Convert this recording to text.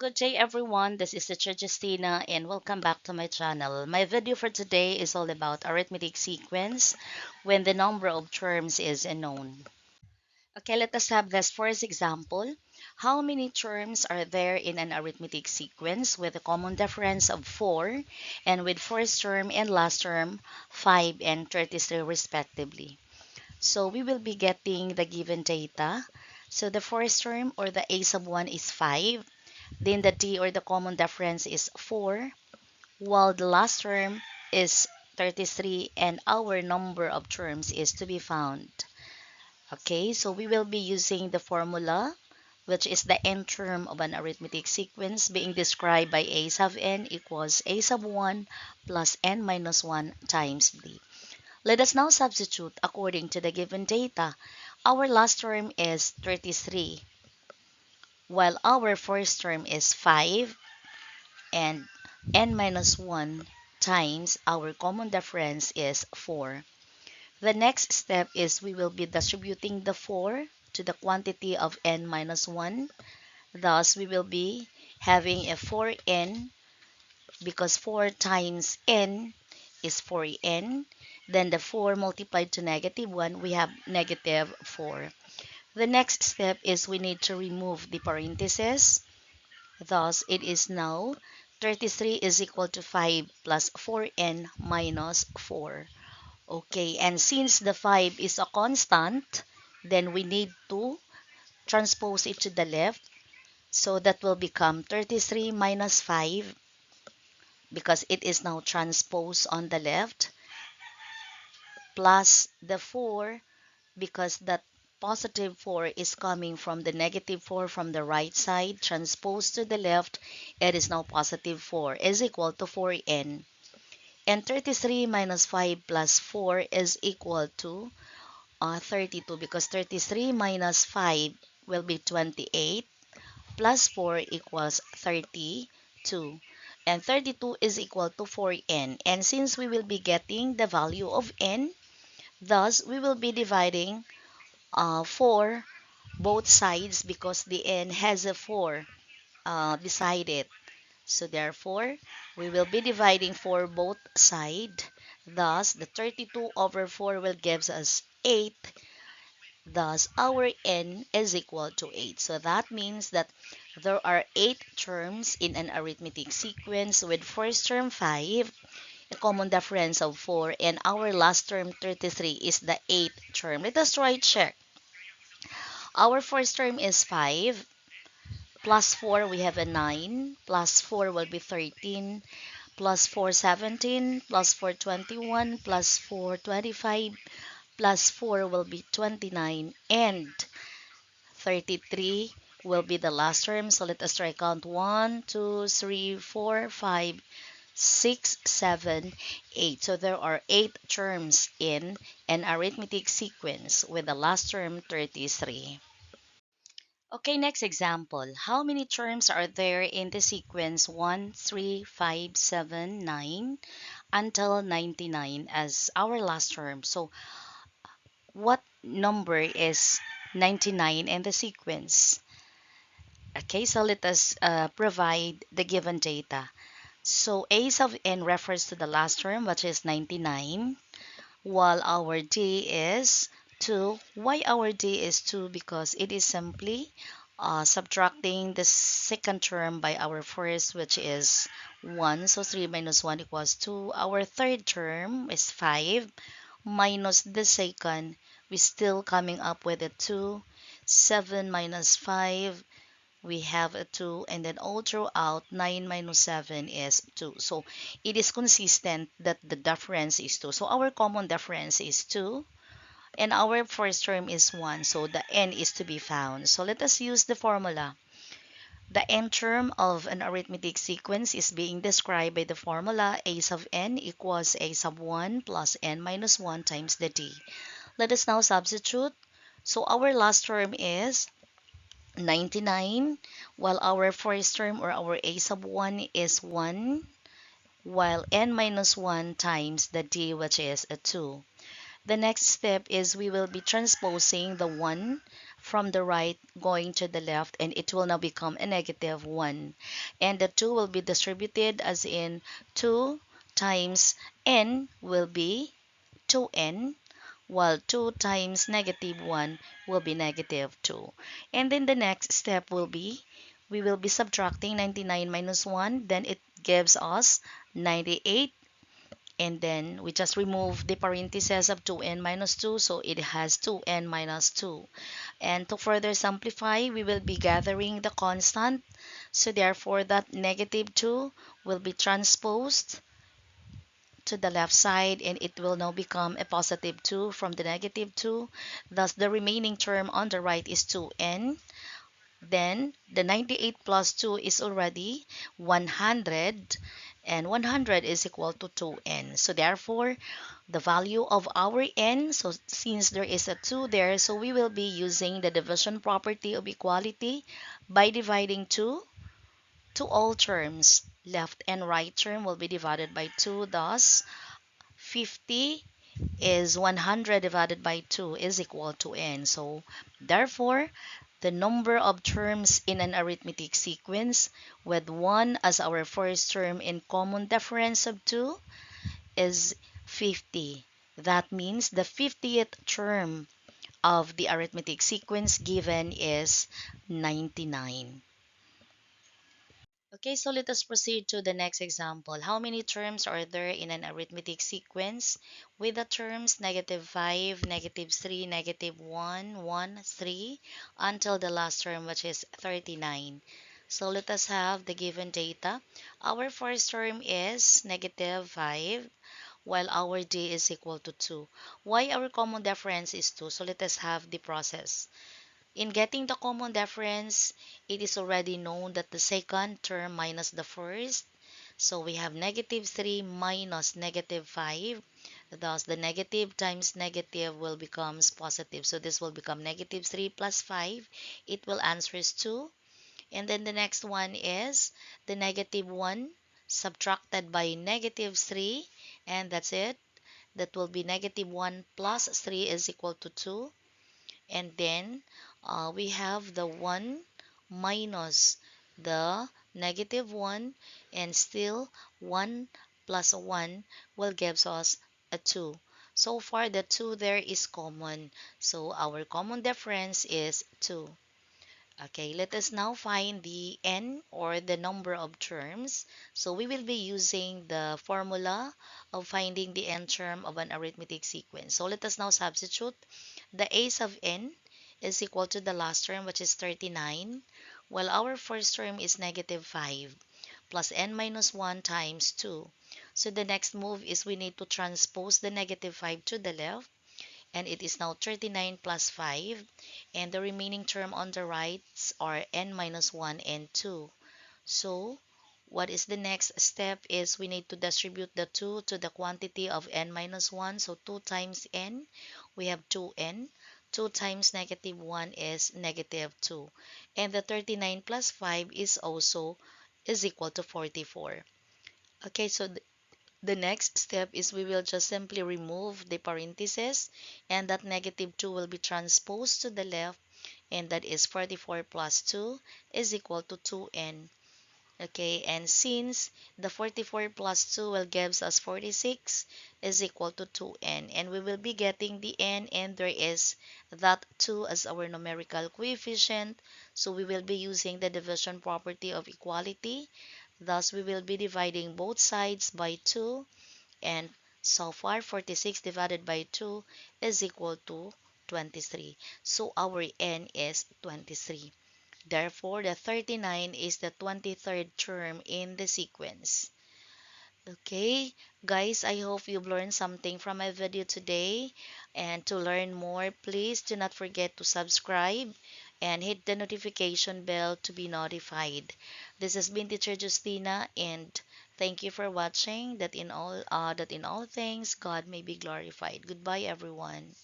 Good day everyone, this is Teacher Justina and welcome back to my channel. My video for today is all about arithmetic sequence when the number of terms is unknown. Okay, let us have this first example. How many terms are there in an arithmetic sequence with a common difference of 4 and with first term and last term 5 and 33 respectively? So we will be getting the given data. So the first term or the a sub 1 is 5. Then the d or the common difference is 4, while the last term is 33 and our number of terms is to be found. Okay, so we will be using the formula, which is the n term of an arithmetic sequence being described by a sub n equals a sub 1 plus n minus 1 times d. Let us now substitute according to the given data. Our last term is 33, while our first term is 5, and n minus 1 times our common difference is 4. The next step is we will be distributing the 4 to the quantity of n minus 1. Thus, we will be having a 4n because 4 times n is 4n. Then the 4 multiplied to negative 1, we have negative 4. The next step is we need to remove the parentheses. Thus, it is now 33 is equal to 5 plus 4n minus 4. Okay, and since the 5 is a constant, then we need to transpose it to the left. So that will become 33 minus 5 because it is now transposed on the left plus the 4 because that positive 4 is coming from the negative 4 from the right side, transposed to the left, it is now positive 4 is equal to 4n. And 33 minus 5 plus 4 is equal to 32 because 33 minus 5 will be 28 plus 4 equals 32. And 32 is equal to 4n. And since we will be getting the value of n, thus we will be dividing 4 both sides because the n has a 4 beside it. So therefore, we will be dividing 4 both sides. Thus, the 32 over 4 will gives us 8. Thus, our n is equal to 8. So that means that there are 8 terms in an arithmetic sequence with first term 5, a common difference of 4, and our last term 33 is the 8th term. Let us try check. Our first term is 5. Plus 4, we have a 9. Plus 4 will be 13. Plus 4, 17. Plus 4, 21. Plus 4, 25. Plus 4 will be 29. And 33 will be the last term. So let us try count 1, 2, 3, 4, 5, 6, 7, 8. So there are 8 terms in an arithmetic sequence with the last term 33. Okay, next example. How many terms are there in the sequence 1, 3, 5, 7, 9 until 99 as our last term? So, what number is 99 in the sequence? Okay, so let us provide the given data. So, a sub n refers to the last term, which is 99, while our d is 2. Why our d is 2? Because it is simply subtracting the second term by our first, which is 1. So 3 minus 1 equals 2. Our third term is 5 minus the second. We still coming up with a 2. 7 minus 5, we have a 2. And then all throughout, 9 minus 7 is 2. So it is consistent that the difference is 2. So our common difference is 2. And our first term is 1, so the n is to be found. So let us use the formula. The n term of an arithmetic sequence is being described by the formula a sub n equals a sub 1 plus n minus 1 times the d. Let us now substitute. So our last term is 99, while our first term or our a sub 1 is 1, while n minus 1 times the d, which is a 2. The next step is we will be transposing the 1 from the right going to the left, and it will now become a negative 1. And the 2 will be distributed as in 2 times n will be 2n, while 2 times negative 1 will be negative 2. And then the next step will be, we will be subtracting 99 minus 1, then it gives us 98, and then we just remove the parentheses of 2n minus 2, so it has 2n minus 2. And to further simplify, we will be gathering the constant, so therefore that negative 2 will be transposed to the left side, and it will now become a positive 2 from the negative 2. Thus, the remaining term on the right is 2n. Then, the 98 plus 2 is already 100, and 100 is equal to 2n. So, therefore, the value of our n, so since there is a 2 there, so we will be using the division property of equality by dividing 2 to all terms. Left and right term will be divided by 2, thus 50 is 100 divided by 2 is equal to n. So, therefore, the number of terms in an arithmetic sequence with 1 as our first term in common difference of 2 is 50. That means the 50th term of the arithmetic sequence given is 99. Okay, so let us proceed to the next example. How many terms are there in an arithmetic sequence with the terms negative 5, negative 3, negative 1, 1, 3, until the last term, which is 39? So let us have the given data. Our first term is negative 5, while our d is equal to 2. Why our common difference is 2? So let us have the process. In getting the common difference, it is already known that the second term minus the first. So we have negative 3 minus negative 5. Thus, the negative times negative will becomes positive. So this will become negative 3 plus 5. It will answer is 2. And then the next one is the negative 1 subtracted by negative 3. And that's it. That will be negative 1 plus 3 is equal to 2. And then we have the 1 minus the negative 1, and still 1 plus 1 will gives us a 2. So far the 2 there is common, so our common difference is 2. Okay, let us now find the n, or the number of terms. So we will be using the formula of finding the n term of an arithmetic sequence. So let us now substitute. The a's of n is equal to the last term, which is 39, while our first term is negative 5 plus n minus 1 times 2. So the next move is we need to transpose the negative 5 to the left, and it is now 39 plus 5, and the remaining term on the right are n minus 1 and 2. So what is the next step is we need to distribute the 2 to the quantity of n minus 1. So 2 times n, we have 2n. 2 times negative 1 is negative 2. And the 39 plus 5 is equal to 44. Okay, so the next step is we will just simply remove the parentheses, and that negative 2 will be transposed to the left, and that is 44 plus 2 is equal to 2n. Okay, and since the 44 plus 2 will gives us 46 is equal to 2n, and we will be getting the n, and there is that 2 as our numerical coefficient, so we will be using the division property of equality. Thus, we will be dividing both sides by 2, and so far 46 divided by 2 is equal to 23. So our n is 23. Therefore, the 39 is the 23rd term in the sequence. Okay, guys, I hope you've learned something from my video today. And to learn more, please do not forget to subscribe and hit the notification bell to be notified. This has been Teacher Justina, and thank you for watching. That in all things, God may be glorified. Goodbye, everyone.